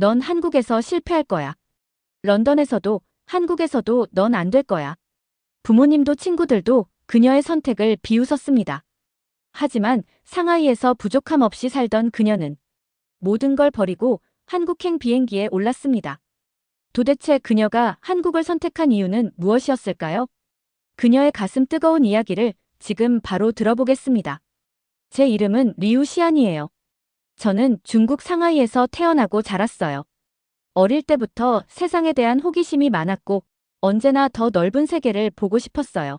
넌 한국에서 실패할 거야. 런던에서도, 한국에서도 넌 안 될 거야. 부모님도 친구들도 그녀의 선택을 비웃었습니다. 하지만 상하이에서 부족함 없이 살던 그녀는 모든 걸 버리고 한국행 비행기에 올랐습니다. 도대체 그녀가 한국을 선택한 이유는 무엇이었을까요? 그녀의 가슴 뜨거운 이야기를 지금 바로 들어보겠습니다. 제 이름은 리우 시안이에요. 저는 중국 상하이에서 태어나고 자랐어요. 어릴 때부터 세상에 대한 호기심이 많았고 언제나 더 넓은 세계를 보고 싶었어요.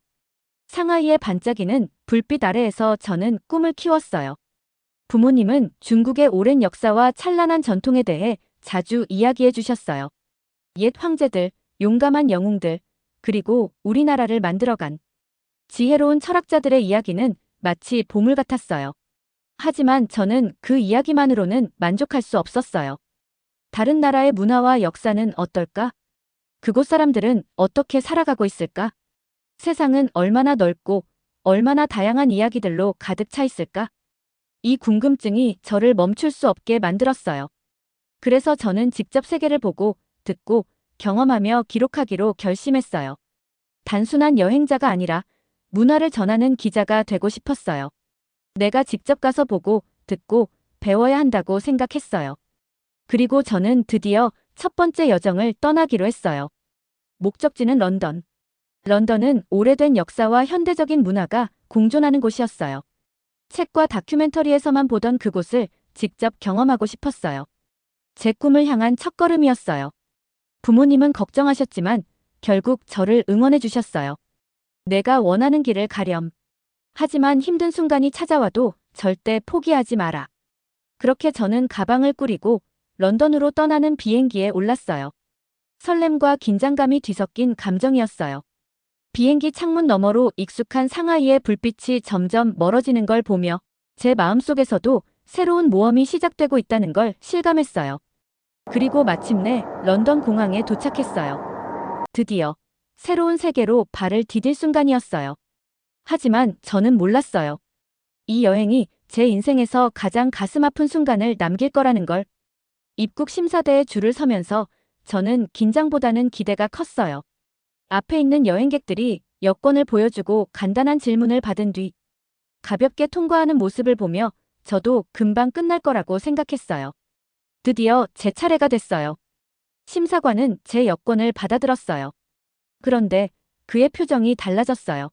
상하이의 반짝이는 불빛 아래에서 저는 꿈을 키웠어요. 부모님은 중국의 오랜 역사와 찬란한 전통에 대해 자주 이야기해 주셨어요. 옛 황제들, 용감한 영웅들, 그리고 우리나라를 만들어간 지혜로운 철학자들의 이야기는 마치 보물 같았어요. 하지만 저는 그 이야기만으로는 만족할 수 없었어요. 다른 나라의 문화와 역사는 어떨까? 그곳 사람들은 어떻게 살아가고 있을까? 세상은 얼마나 넓고 얼마나 다양한 이야기들로 가득 차 있을까? 이 궁금증이 저를 멈출 수 없게 만들었어요. 그래서 저는 직접 세계를 보고, 듣고, 경험하며 기록하기로 결심했어요. 단순한 여행자가 아니라 문화를 전하는 기자가 되고 싶었어요. 내가 직접 가서 보고, 듣고, 배워야 한다고 생각했어요. 그리고 저는 드디어 첫 번째 여정을 떠나기로 했어요. 목적지는 런던. 런던은 오래된 역사와 현대적인 문화가 공존하는 곳이었어요. 책과 다큐멘터리에서만 보던 그곳을 직접 경험하고 싶었어요. 제 꿈을 향한 첫걸음이었어요. 부모님은 걱정하셨지만 결국 저를 응원해 주셨어요. 내가 원하는 길을 가렴. 하지만 힘든 순간이 찾아와도 절대 포기하지 마라. 그렇게 저는 가방을 꾸리고 런던으로 떠나는 비행기에 올랐어요. 설렘과 긴장감이 뒤섞인 감정이었어요. 비행기 창문 너머로 익숙한 상하이의 불빛이 점점 멀어지는 걸 보며 제 마음속에서도 새로운 모험이 시작되고 있다는 걸 실감했어요. 그리고 마침내 런던 공항에 도착했어요. 드디어 새로운 세계로 발을 디딜 순간이었어요. 하지만 저는 몰랐어요. 이 여행이 제 인생에서 가장 가슴 아픈 순간을 남길 거라는 걸. 입국 심사대에 줄을 서면서 저는 긴장보다는 기대가 컸어요. 앞에 있는 여행객들이 여권을 보여주고 간단한 질문을 받은 뒤 가볍게 통과하는 모습을 보며 저도 금방 끝날 거라고 생각했어요. 드디어 제 차례가 됐어요. 심사관은 제 여권을 받아들었어요. 그런데 그의 표정이 달라졌어요.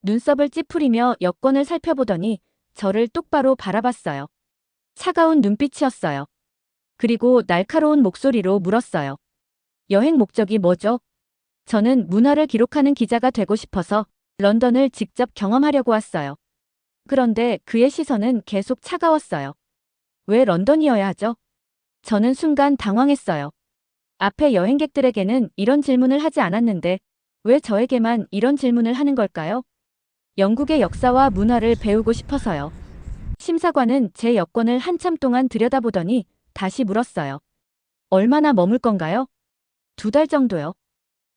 눈썹을 찌푸리며 여권을 살펴보더니 저를 똑바로 바라봤어요. 차가운 눈빛이었어요. 그리고 날카로운 목소리로 물었어요. 여행 목적이 뭐죠? 저는 문화를 기록하는 기자가 되고 싶어서 런던을 직접 경험하려고 왔어요. 그런데 그의 시선은 계속 차가웠어요. 왜 런던이어야 하죠? 저는 순간 당황했어요. 앞에 여행객들에게는 이런 질문을 하지 않았는데 왜 저에게만 이런 질문을 하는 걸까요? 영국의 역사와 문화를 배우고 싶어서요. 심사관은 제 여권을 한참 동안 들여다보더니 다시 물었어요. 얼마나 머물 건가요? 2달 정도요.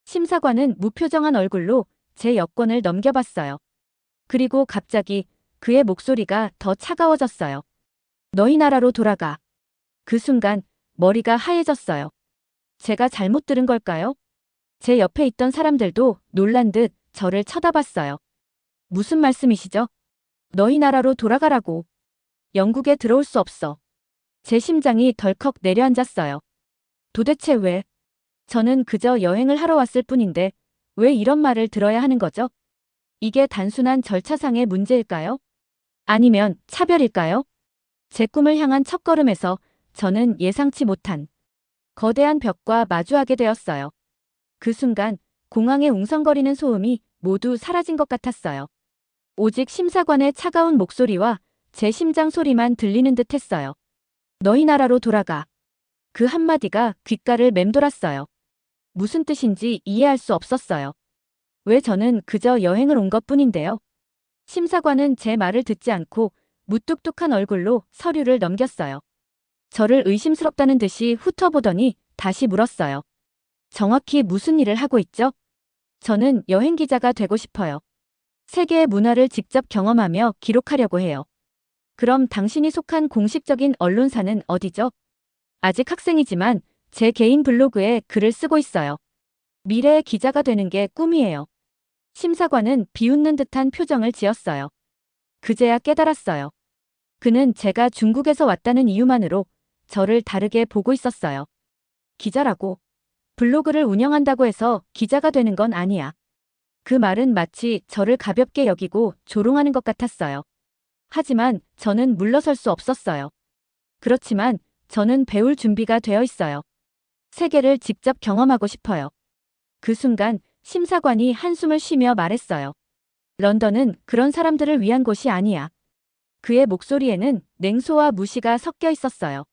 심사관은 무표정한 얼굴로 제 여권을 넘겨봤어요. 그리고 갑자기 그의 목소리가 더 차가워졌어요. 너희 나라로 돌아가. 그 순간 머리가 하얘졌어요. 제가 잘못 들은 걸까요? 제 옆에 있던 사람들도 놀란 듯 저를 쳐다봤어요. 무슨 말씀이시죠? 너희 나라로 돌아가라고. 영국에 들어올 수 없어. 제 심장이 덜컥 내려앉았어요. 도대체 왜? 저는 그저 여행을 하러 왔을 뿐인데 왜 이런 말을 들어야 하는 거죠? 이게 단순한 절차상의 문제일까요? 아니면 차별일까요? 제 꿈을 향한 첫걸음에서 저는 예상치 못한 거대한 벽과 마주하게 되었어요. 그 순간 공항의 웅성거리는 소음이 모두 사라진 것 같았어요. 오직 심사관의 차가운 목소리와 제 심장 소리만 들리는 듯 했어요. 너희 나라로 돌아가. 그 한마디가 귓가를 맴돌았어요. 무슨 뜻인지 이해할 수 없었어요. 왜 저는 그저 여행을 온 것뿐인데요. 심사관은 제 말을 듣지 않고 무뚝뚝한 얼굴로 서류를 넘겼어요. 저를 의심스럽다는 듯이 훑어보더니 다시 물었어요. 정확히 무슨 일을 하고 있죠? 저는 여행 기자가 되고 싶어요. 세계의 문화를 직접 경험하며 기록하려고 해요. 그럼 당신이 속한 공식적인 언론사는 어디죠? 아직 학생이지만 제 개인 블로그에 글을 쓰고 있어요. 미래의 기자가 되는 게 꿈이에요. 심사관은 비웃는 듯한 표정을 지었어요. 그제야 깨달았어요. 그는 제가 중국에서 왔다는 이유만으로 저를 다르게 보고 있었어요. 기자라고? 블로그를 운영한다고 해서 기자가 되는 건 아니야. 그 말은 마치 저를 가볍게 여기고 조롱하는 것 같았어요. 하지만 저는 물러설 수 없었어요. 그렇지만 저는 배울 준비가 되어 있어요. 세계를 직접 경험하고 싶어요. 그 순간 심사관이 한숨을 쉬며 말했어요. 런던은 그런 사람들을 위한 곳이 아니야. 그의 목소리에는 냉소와 무시가 섞여 있었어요.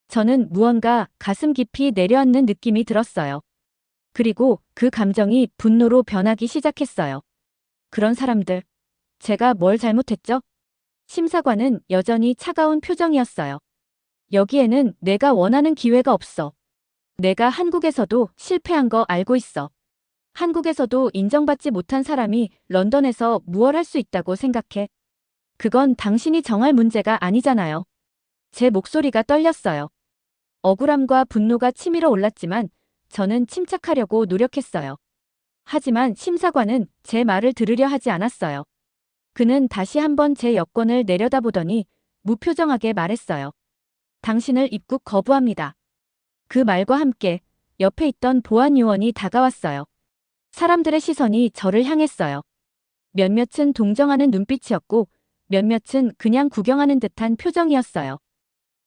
저는 무언가 가슴 깊이 내려앉는 느낌이 들었어요. 그리고 그 감정이 분노로 변하기 시작했어요. 그런 사람들, 제가 뭘 잘못했죠? 심사관은 여전히 차가운 표정이었어요. 여기에는 내가 원하는 기회가 없어. 내가 한국에서도 실패한 거 알고 있어. 한국에서도 인정받지 못한 사람이 런던에서 무얼 할 수 있다고 생각해? 그건 당신이 정할 문제가 아니잖아요. 제 목소리가 떨렸어요. 억울함과 분노가 치밀어 올랐지만 저는 침착하려고 노력했어요. 하지만 심사관은 제 말을 들으려 하지 않았어요. 그는 다시 한번 제 여권을 내려다보더니 무표정하게 말했어요. 당신을 입국 거부합니다. 그 말과 함께 옆에 있던 보안 요원이 다가왔어요. 사람들의 시선이 저를 향했어요. 몇몇은 동정하는 눈빛이었고 몇몇은 그냥 구경하는 듯한 표정이었어요.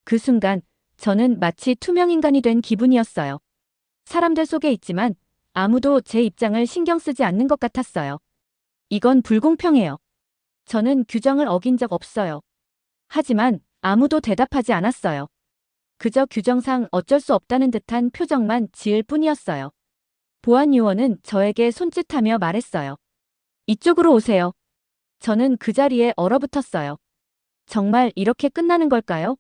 그 순간 저는 마치 투명인간이 된 기분이었어요. 사람들 속에 있지만 아무도 제 입장을 신경 쓰지 않는 것 같았어요. 이건 불공평해요. 저는 규정을 어긴 적 없어요. 하지만 아무도 대답하지 않았어요. 그저 규정상 어쩔 수 없다는 듯한 표정만 지을 뿐이었어요. 보안 요원은 저에게 손짓하며 말했어요. 이쪽으로 오세요. 저는 그 자리에 얼어붙었어요. 정말 이렇게 끝나는 걸까요?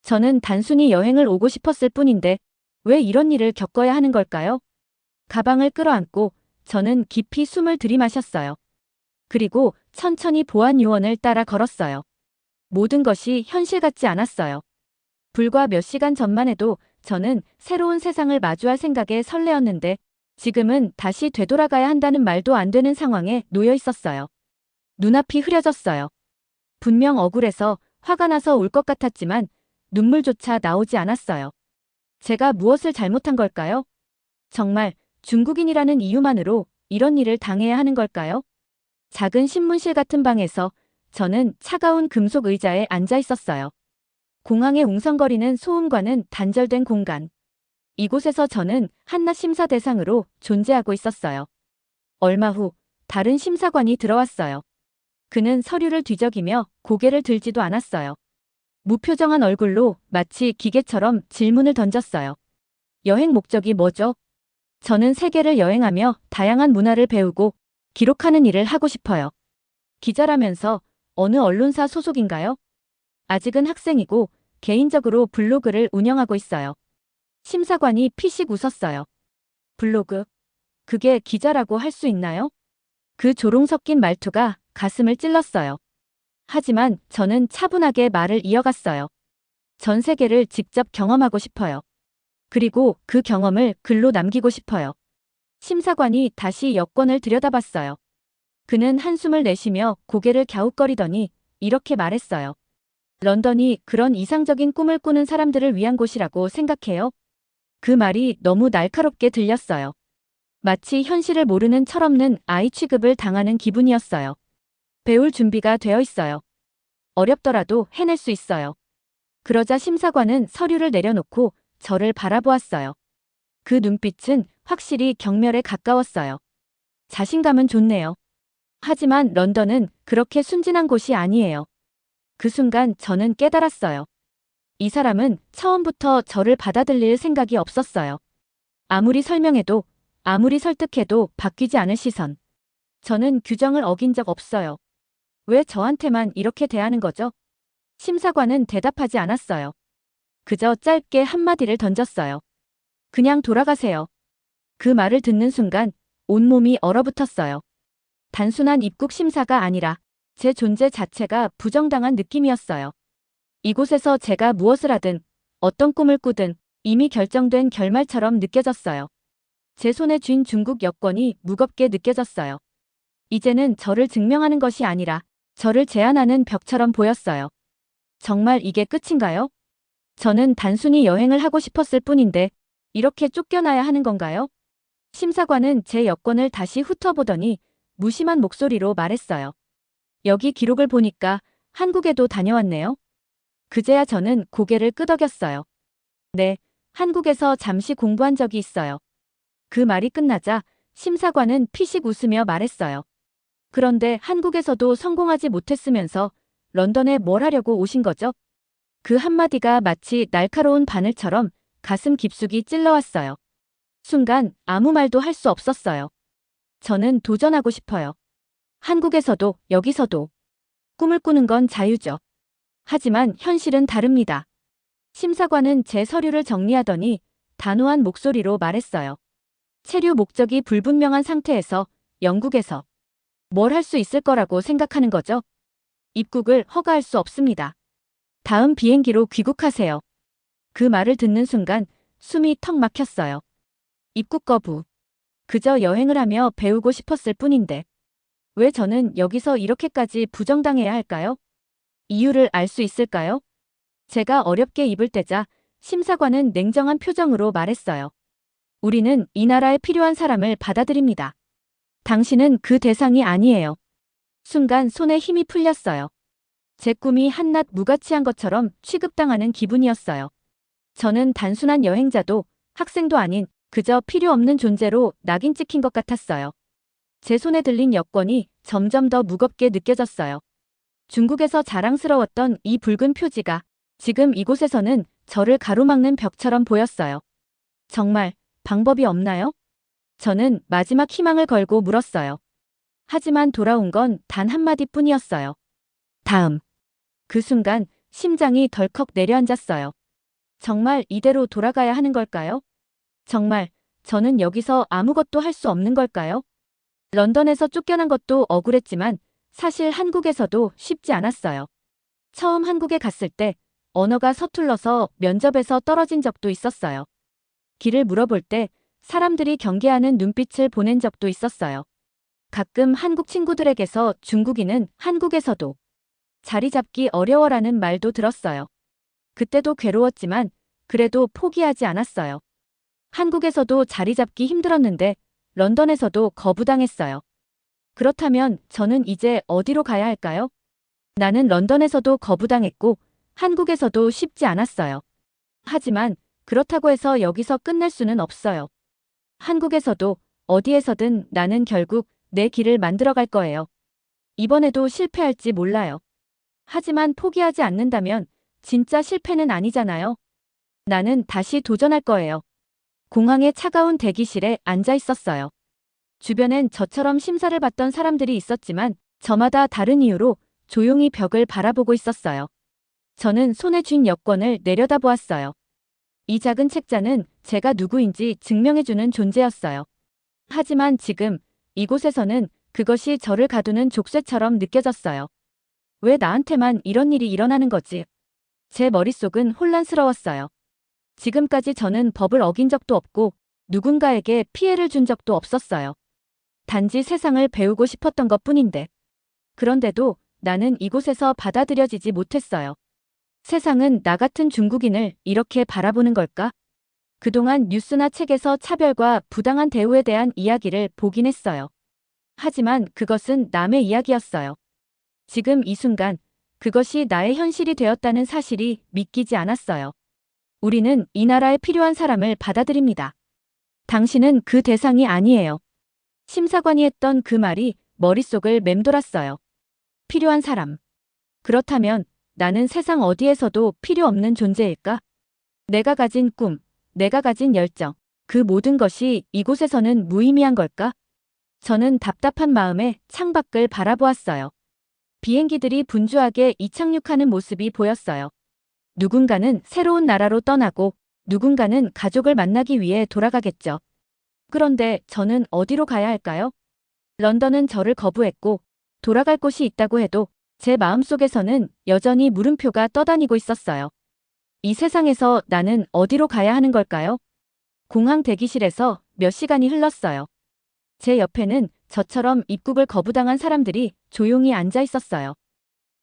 저는 단순히 여행을 오고 싶었을 뿐인데 왜 이런 일을 겪어야 하는 걸까요? 가방을 끌어안고 저는 깊이 숨을 들이마셨어요. 그리고 천천히 보안 요원을 따라 걸었어요. 모든 것이 현실 같지 않았어요. 불과 몇 시간 전만 해도 저는 새로운 세상을 마주할 생각에 설레었는데 지금은 다시 되돌아가야 한다는 말도 안 되는 상황에 놓여 있었어요. 눈앞이 흐려졌어요. 분명 억울해서 화가 나서 울 것 같았지만 눈물조차 나오지 않았어요. 제가 무엇을 잘못한 걸까요? 정말 중국인이라는 이유만으로 이런 일을 당해야 하는 걸까요? 작은 신문실 같은 방에서 저는 차가운 금속 의자에 앉아 있었어요. 공항의 웅성거리는 소음과는 단절된 공간. 이곳에서 저는 한낱 심사 대상으로 존재하고 있었어요. 얼마 후 다른 심사관이 들어왔어요. 그는 서류를 뒤적이며 고개를 들지도 않았어요. 무표정한 얼굴로 마치 기계처럼 질문을 던졌어요. 여행 목적이 뭐죠? 저는 세계를 여행하며 다양한 문화를 배우고 기록하는 일을 하고 싶어요. 기자라면서 어느 언론사 소속인가요? 아직은 학생이고 개인적으로 블로그를 운영하고 있어요. 심사관이 피식 웃었어요. 블로그? 그게 기자라고 할 수 있나요? 그 조롱 섞인 말투가 가슴을 찔렀어요. 하지만 저는 차분하게 말을 이어갔어요. 전 세계를 직접 경험하고 싶어요. 그리고 그 경험을 글로 남기고 싶어요. 심사관이 다시 여권을 들여다봤어요. 그는 한숨을 내쉬며 고개를 갸웃거리더니 이렇게 말했어요. 런던이 그런 이상적인 꿈을 꾸는 사람들을 위한 곳이라고 생각해요? 그 말이 너무 날카롭게 들렸어요. 마치 현실을 모르는 철없는 아이 취급을 당하는 기분이었어요. 배울 준비가 되어 있어요. 어렵더라도 해낼 수 있어요. 그러자 심사관은 서류를 내려놓고 저를 바라보았어요. 그 눈빛은 확실히 경멸에 가까웠어요. 자신감은 좋네요. 하지만 런던은 그렇게 순진한 곳이 아니에요. 그 순간 저는 깨달았어요. 이 사람은 처음부터 저를 받아들일 생각이 없었어요. 아무리 설명해도, 아무리 설득해도 바뀌지 않을 시선. 저는 규정을 어긴 적 없어요. 왜 저한테만 이렇게 대하는 거죠? 심사관은 대답하지 않았어요. 그저 짧게 한마디를 던졌어요. 그냥 돌아가세요. 그 말을 듣는 순간 온몸이 얼어붙었어요. 단순한 입국 심사가 아니라 제 존재 자체가 부정당한 느낌이었어요. 이곳에서 제가 무엇을 하든 어떤 꿈을 꾸든 이미 결정된 결말처럼 느껴졌어요. 제 손에 쥔 중국 여권이 무겁게 느껴졌어요. 이제는 저를 증명하는 것이 아니라 저를 제한하는 벽처럼 보였어요. 정말 이게 끝인가요? 저는 단순히 여행을 하고 싶었을 뿐인데 이렇게 쫓겨나야 하는 건가요? 심사관은 제 여권을 다시 훑어보더니 무심한 목소리로 말했어요. 여기 기록을 보니까 한국에도 다녀왔네요. 그제야 저는 고개를 끄덕였어요. 네, 한국에서 잠시 공부한 적이 있어요. 그 말이 끝나자 심사관은 피식 웃으며 말했어요. 그런데 한국에서도 성공하지 못했으면서 런던에 뭘 하려고 오신 거죠? 그 한마디가 마치 날카로운 바늘처럼 가슴 깊숙이 찔러왔어요. 순간 아무 말도 할 수 없었어요. 저는 도전하고 싶어요. 한국에서도 여기서도. 꿈을 꾸는 건 자유죠. 하지만 현실은 다릅니다. 심사관은 제 서류를 정리하더니 단호한 목소리로 말했어요. 체류 목적이 불분명한 상태에서 영국에서 뭘 할 수 있을 거라고 생각하는 거죠? 입국을 허가할 수 없습니다. 다음 비행기로 귀국하세요. 그 말을 듣는 순간 숨이 턱 막혔어요. 입국 거부. 그저 여행을 하며 배우고 싶었을 뿐인데 왜 저는 여기서 이렇게까지 부정당해야 할까요? 이유를 알 수 있을까요? 제가 어렵게 입을 떼자 심사관은 냉정한 표정으로 말했어요. 우리는 이 나라에 필요한 사람을 받아들입니다. 당신은 그 대상이 아니에요. 순간 손에 힘이 풀렸어요. 제 꿈이 한낱 무가치한 것처럼 취급당하는 기분이었어요. 저는 단순한 여행자도 학생도 아닌 그저 필요 없는 존재로 낙인 찍힌 것 같았어요. 제 손에 들린 여권이 점점 더 무겁게 느껴졌어요. 중국에서 자랑스러웠던 이 붉은 표지가 지금 이곳에서는 저를 가로막는 벽처럼 보였어요. 정말 방법이 없나요? 저는 마지막 희망을 걸고 물었어요. 하지만 돌아온 건 단 한마디뿐이었어요. 다음. 그 순간 심장이 덜컥 내려앉았어요. 정말 이대로 돌아가야 하는 걸까요? 정말 저는 여기서 아무것도 할 수 없는 걸까요? 런던에서 쫓겨난 것도 억울했지만 사실 한국에서도 쉽지 않았어요. 처음 한국에 갔을 때 언어가 서툴러서 면접에서 떨어진 적도 있었어요. 길을 물어볼 때 사람들이 경계하는 눈빛을 보낸 적도 있었어요. 가끔 한국 친구들에게서 중국인은 한국에서도 자리 잡기 어려워라는 말도 들었어요. 그때도 괴로웠지만 그래도 포기하지 않았어요. 한국에서도 자리 잡기 힘들었는데 런던에서도 거부당했어요. 그렇다면 저는 이제 어디로 가야 할까요? 나는 런던에서도 거부당했고 한국에서도 쉽지 않았어요. 하지만 그렇다고 해서 여기서 끝낼 수는 없어요. 한국에서도 어디에서든 나는 결국 내 길을 만들어갈 거예요. 이번에도 실패할지 몰라요. 하지만 포기하지 않는다면 진짜 실패는 아니잖아요. 나는 다시 도전할 거예요. 공항의 차가운 대기실에 앉아 있었어요. 주변엔 저처럼 심사를 받던 사람들이 있었지만 저마다 다른 이유로 조용히 벽을 바라보고 있었어요. 저는 손에 쥔 여권을 내려다보았어요. 이 작은 책자는 제가 누구인지 증명해주는 존재였어요. 하지만 지금 이곳에서는 그것이 저를 가두는 족쇄처럼 느껴졌어요. 왜 나한테만 이런 일이 일어나는 거지? 제 머릿속은 혼란스러웠어요. 지금까지 저는 법을 어긴 적도 없고 누군가에게 피해를 준 적도 없었어요. 단지 세상을 배우고 싶었던 것뿐인데. 그런데도 나는 이곳에서 받아들여지지 못했어요. 세상은 나 같은 중국인을 이렇게 바라보는 걸까? 그동안 뉴스나 책에서 차별과 부당한 대우에 대한 이야기를 보긴 했어요. 하지만 그것은 남의 이야기였어요. 지금 이 순간 그것이 나의 현실이 되었다는 사실이 믿기지 않았어요. 우리는 이 나라에 필요한 사람을 받아들입니다. 당신은 그 대상이 아니에요. 심사관이 했던 그 말이 머릿속을 맴돌았어요. 필요한 사람. 그렇다면 나는 세상 어디에서도 필요 없는 존재일까? 내가 가진 꿈, 내가 가진 열정, 그 모든 것이 이곳에서는 무의미한 걸까? 저는 답답한 마음에 창밖을 바라보았어요. 비행기들이 분주하게 이착륙하는 모습이 보였어요. 누군가는 새로운 나라로 떠나고 누군가는 가족을 만나기 위해 돌아가겠죠. 그런데 저는 어디로 가야 할까요? 런던은 저를 거부했고 돌아갈 곳이 있다고 해도 제 마음속에서는 여전히 물음표가 떠다니고 있었어요. 이 세상에서 나는 어디로 가야 하는 걸까요? 공항 대기실에서 몇 시간이 흘렀어요. 제 옆에는 저처럼 입국을 거부당한 사람들이 조용히 앉아 있었어요.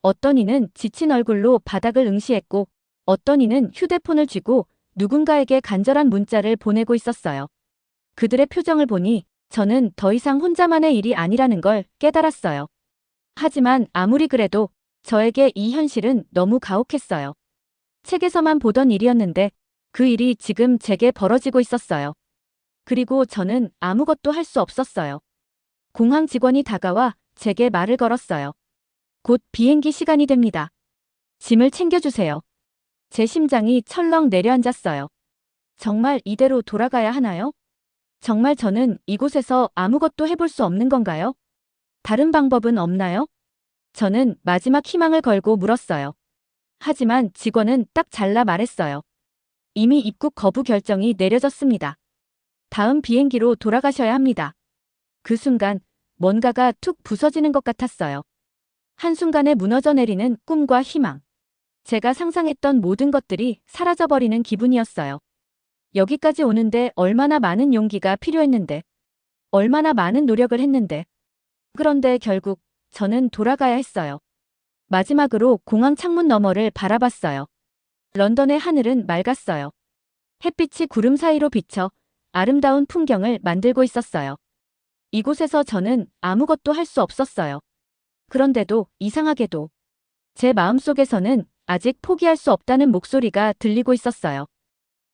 어떤 이는 지친 얼굴로 바닥을 응시했고, 어떤 이는 휴대폰을 쥐고 누군가에게 간절한 문자를 보내고 있었어요. 그들의 표정을 보니 저는 더 이상 혼자만의 일이 아니라는 걸 깨달았어요. 하지만 아무리 그래도 저에게 이 현실은 너무 가혹했어요. 책에서만 보던 일이었는데 그 일이 지금 제게 벌어지고 있었어요. 그리고 저는 아무것도 할 수 없었어요. 공항 직원이 다가와 제게 말을 걸었어요. 곧 비행기 시간이 됩니다. 짐을 챙겨주세요. 제 심장이 철렁 내려앉았어요. 정말 이대로 돌아가야 하나요? 정말 저는 이곳에서 아무것도 해볼 수 없는 건가요? 다른 방법은 없나요? 저는 마지막 희망을 걸고 물었어요. 하지만 직원은 딱 잘라 말했어요. 이미 입국 거부 결정이 내려졌습니다. 다음 비행기로 돌아가셔야 합니다. 그 순간 뭔가가 툭 부서지는 것 같았어요. 한순간에 무너져 내리는 꿈과 희망. 제가 상상했던 모든 것들이 사라져버리는 기분이었어요. 여기까지 오는데 얼마나 많은 용기가 필요했는데, 얼마나 많은 노력을 했는데. 그런데 결국 저는 돌아가야 했어요. 마지막으로 공항 창문 너머를 바라봤어요. 런던의 하늘은 맑았어요. 햇빛이 구름 사이로 비쳐 아름다운 풍경을 만들고 있었어요. 이곳에서 저는 아무것도 할 수 없었어요. 그런데도 이상하게도 제 마음속에서는 아직 포기할 수 없다는 목소리가 들리고 있었어요.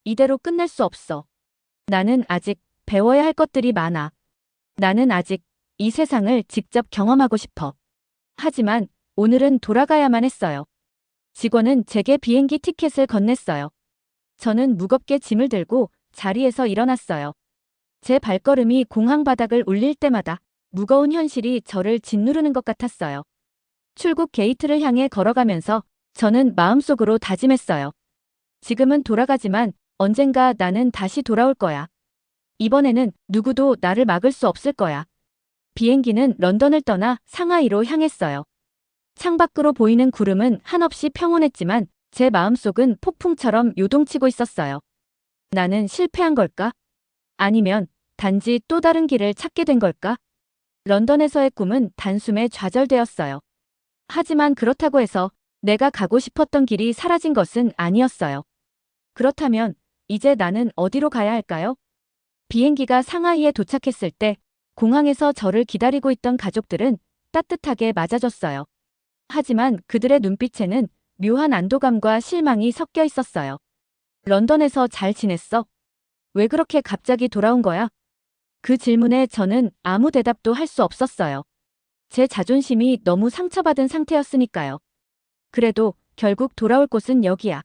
이대로 끝낼 수 없어. 나는 아직 배워야 할 것들이 많아. 나는 아직 이 세상을 직접 경험하고 싶어. 하지만 오늘은 돌아가야만 했어요. 직원은 제게 비행기 티켓을 건넸어요. 저는 무겁게 짐을 들고 자리에서 일어났어요. 제 발걸음이 공항 바닥을 울릴 때마다 무거운 현실이 저를 짓누르는 것 같았어요. 출국 게이트를 향해 걸어가면서 저는 마음속으로 다짐했어요. 지금은 돌아가지만 언젠가 나는 다시 돌아올 거야. 이번에는 누구도 나를 막을 수 없을 거야. 비행기는 런던을 떠나 상하이로 향했어요. 창밖으로 보이는 구름은 한없이 평온했지만 제 마음속은 폭풍처럼 요동치고 있었어요. 나는 실패한 걸까? 아니면 단지 또 다른 길을 찾게 된 걸까? 런던에서의 꿈은 단숨에 좌절되었어요. 하지만 그렇다고 해서 내가 가고 싶었던 길이 사라진 것은 아니었어요. 그렇다면 이제 나는 어디로 가야 할까요? 비행기가 상하이에 도착했을 때 공항에서 저를 기다리고 있던 가족들은 따뜻하게 맞아줬어요. 하지만 그들의 눈빛에는 묘한 안도감과 실망이 섞여 있었어요. 런던에서 잘 지냈어? 왜 그렇게 갑자기 돌아온 거야? 그 질문에 저는 아무 대답도 할 수 없었어요. 제 자존심이 너무 상처받은 상태였으니까요. 그래도 결국 돌아올 곳은 여기야.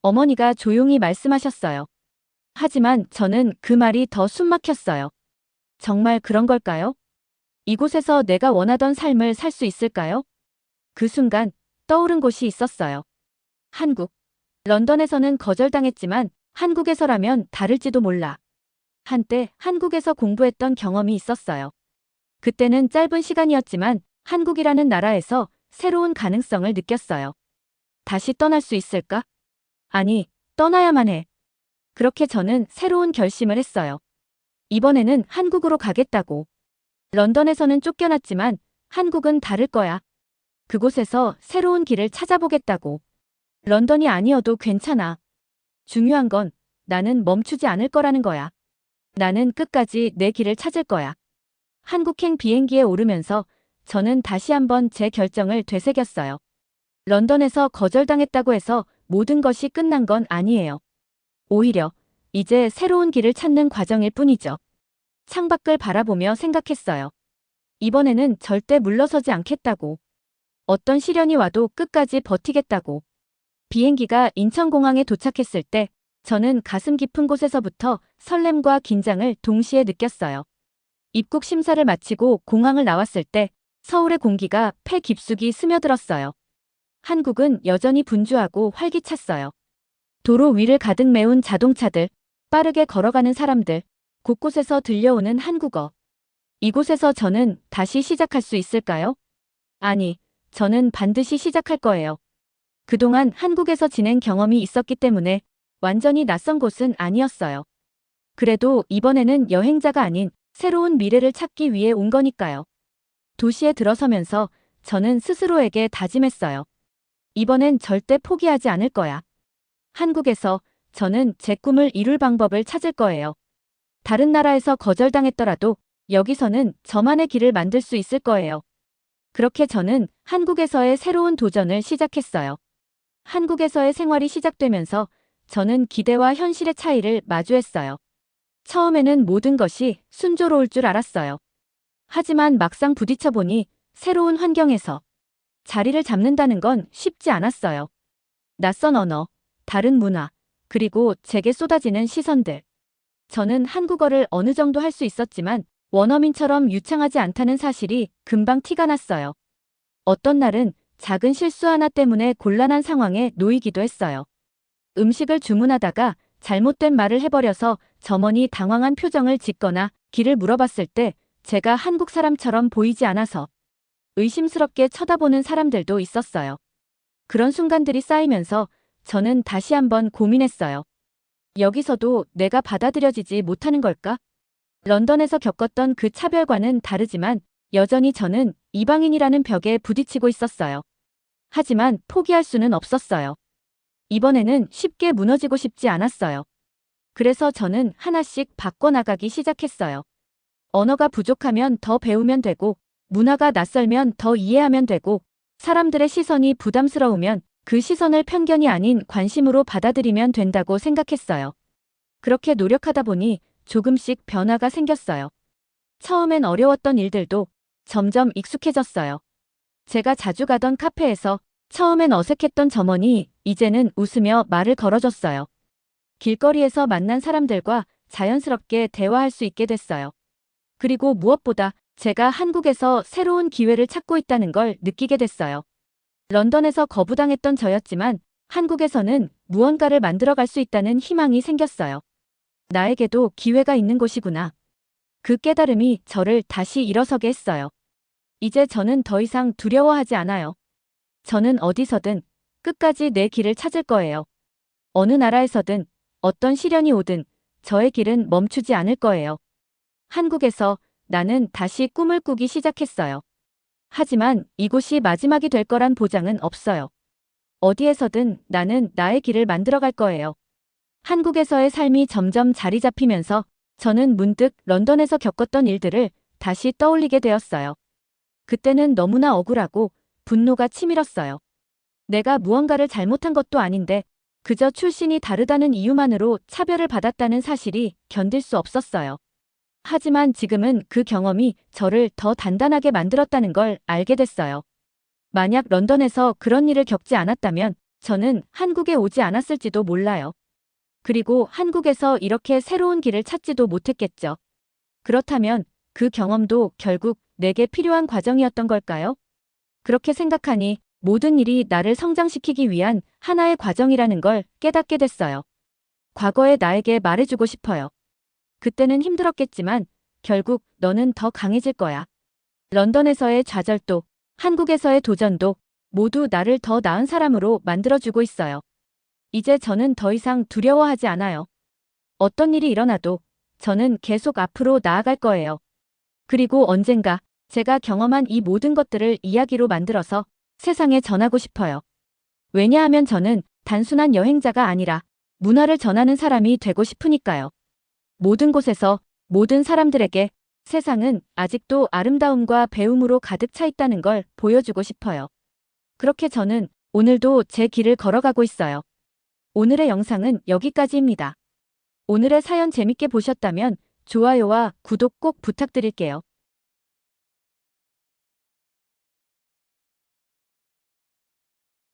어머니가 조용히 말씀하셨어요. 하지만 저는 그 말이 더 숨막혔어요. 정말 그런 걸까요? 이곳에서 내가 원하던 삶을 살 수 있을까요? 그 순간 떠오른 곳이 있었어요. 한국. 런던에서는 거절당했지만 한국에서라면 다를지도 몰라. 한때 한국에서 공부했던 경험이 있었어요. 그때는 짧은 시간이었지만 한국이라는 나라에서 새로운 가능성을 느꼈어요. 다시 떠날 수 있을까? 아니, 떠나야만 해. 그렇게 저는 새로운 결심을 했어요. 이번에는 한국으로 가겠다고. 런던에서는 쫓겨났지만 한국은 다를 거야. 그곳에서 새로운 길을 찾아보겠다고. 런던이 아니어도 괜찮아. 중요한 건 나는 멈추지 않을 거라는 거야. 나는 끝까지 내 길을 찾을 거야. 한국행 비행기에 오르면서 저는 다시 한번 제 결정을 되새겼어요. 런던에서 거절당했다고 해서 모든 것이 끝난 건 아니에요. 오히려 이제 새로운 길을 찾는 과정일 뿐이죠. 창밖을 바라보며 생각했어요. 이번에는 절대 물러서지 않겠다고. 어떤 시련이 와도 끝까지 버티겠다고. 비행기가 인천공항에 도착했을 때 저는 가슴 깊은 곳에서부터 설렘과 긴장을 동시에 느꼈어요. 입국 심사를 마치고 공항을 나왔을 때 서울의 공기가 폐 깊숙이 스며들었어요. 한국은 여전히 분주하고 활기찼어요. 도로 위를 가득 메운 자동차들, 빠르게 걸어가는 사람들, 곳곳에서 들려오는 한국어. 이곳에서 저는 다시 시작할 수 있을까요? 아니, 저는 반드시 시작할 거예요. 그동안 한국에서 지낸 경험이 있었기 때문에 완전히 낯선 곳은 아니었어요. 그래도 이번에는 여행자가 아닌 새로운 미래를 찾기 위해 온 거니까요. 도시에 들어서면서 저는 스스로에게 다짐했어요. 이번엔 절대 포기하지 않을 거야. 한국에서 저는 제 꿈을 이룰 방법을 찾을 거예요. 다른 나라에서 거절당했더라도 여기서는 저만의 길을 만들 수 있을 거예요. 그렇게 저는 한국에서의 새로운 도전을 시작했어요. 한국에서의 생활이 시작되면서 저는 기대와 현실의 차이를 마주했어요. 처음에는 모든 것이 순조로울 줄 알았어요. 하지만 막상 부딪혀보니 새로운 환경에서 자리를 잡는다는 건 쉽지 않았어요. 낯선 언어, 다른 문화, 그리고 제게 쏟아지는 시선들. 저는 한국어를 어느 정도 할 수 있었지만 원어민처럼 유창하지 않다는 사실이 금방 티가 났어요. 어떤 날은 작은 실수 하나 때문에 곤란한 상황에 놓이기도 했어요. 음식을 주문하다가 잘못된 말을 해버려서 점원이 당황한 표정을 짓거나 길을 물어봤을 때 제가 한국 사람처럼 보이지 않아서 의심스럽게 쳐다보는 사람들도 있었어요. 그런 순간들이 쌓이면서 저는 다시 한번 고민했어요. 여기서도 내가 받아들여지지 못하는 걸까? 런던에서 겪었던 그 차별과는 다르지만 여전히 저는 이방인이라는 벽에 부딪히고 있었어요. 하지만 포기할 수는 없었어요. 이번에는 쉽게 무너지고 싶지 않았어요. 그래서 저는 하나씩 바꿔나가기 시작했어요. 언어가 부족하면 더 배우면 되고, 문화가 낯설면 더 이해하면 되고, 사람들의 시선이 부담스러우면 그 시선을 편견이 아닌 관심으로 받아들이면 된다고 생각했어요. 그렇게 노력하다 보니 조금씩 변화가 생겼어요. 처음엔 어려웠던 일들도 점점 익숙해졌어요. 제가 자주 가던 카페에서 처음엔 어색했던 점원이 이제는 웃으며 말을 걸어줬어요. 길거리에서 만난 사람들과 자연스럽게 대화할 수 있게 됐어요. 그리고 무엇보다 제가 한국에서 새로운 기회를 찾고 있다는 걸 느끼게 됐어요. 런던에서 거부당했던 저였지만 한국에서는 무언가를 만들어갈 수 있다는 희망이 생겼어요. 나에게도 기회가 있는 곳이구나. 그 깨달음이 저를 다시 일어서게 했어요. 이제 저는 더 이상 두려워하지 않아요. 저는 어디서든 끝까지 내 길을 찾을 거예요. 어느 나라에서든 어떤 시련이 오든 저의 길은 멈추지 않을 거예요. 한국에서 나는 다시 꿈을 꾸기 시작했어요. 하지만 이곳이 마지막이 될 거란 보장은 없어요. 어디에서든 나는 나의 길을 만들어갈 거예요. 한국에서의 삶이 점점 자리 잡히면서 저는 문득 런던에서 겪었던 일들을 다시 떠올리게 되었어요. 그때는 너무나 억울하고 분노가 치밀었어요. 내가 무언가를 잘못한 것도 아닌데 그저 출신이 다르다는 이유만으로 차별을 받았다는 사실이 견딜 수 없었어요. 하지만 지금은 그 경험이 저를 더 단단하게 만들었다는 걸 알게 됐어요. 만약 런던에서 그런 일을 겪지 않았다면 저는 한국에 오지 않았을지도 몰라요. 그리고 한국에서 이렇게 새로운 길을 찾지도 못했겠죠. 그렇다면 그 경험도 결국 내게 필요한 과정이었던 걸까요? 그렇게 생각하니 모든 일이 나를 성장시키기 위한 하나의 과정이라는 걸 깨닫게 됐어요. 과거의 나에게 말해주고 싶어요. 그때는 힘들었겠지만 결국 너는 더 강해질 거야. 런던에서의 좌절도, 한국에서의 도전도 모두 나를 더 나은 사람으로 만들어주고 있어요. 이제 저는 더 이상 두려워하지 않아요. 어떤 일이 일어나도 저는 계속 앞으로 나아갈 거예요. 그리고 언젠가 제가 경험한 이 모든 것들을 이야기로 만들어서 세상에 전하고 싶어요. 왜냐하면 저는 단순한 여행자가 아니라 문화를 전하는 사람이 되고 싶으니까요. 모든 곳에서 모든 사람들에게 세상은 아직도 아름다움과 배움으로 가득 차 있다는 걸 보여주고 싶어요. 그렇게 저는 오늘도 제 길을 걸어가고 있어요. 오늘의 영상은 여기까지입니다. 오늘의 사연 재밌게 보셨다면 좋아요와 구독 꼭 부탁드릴게요.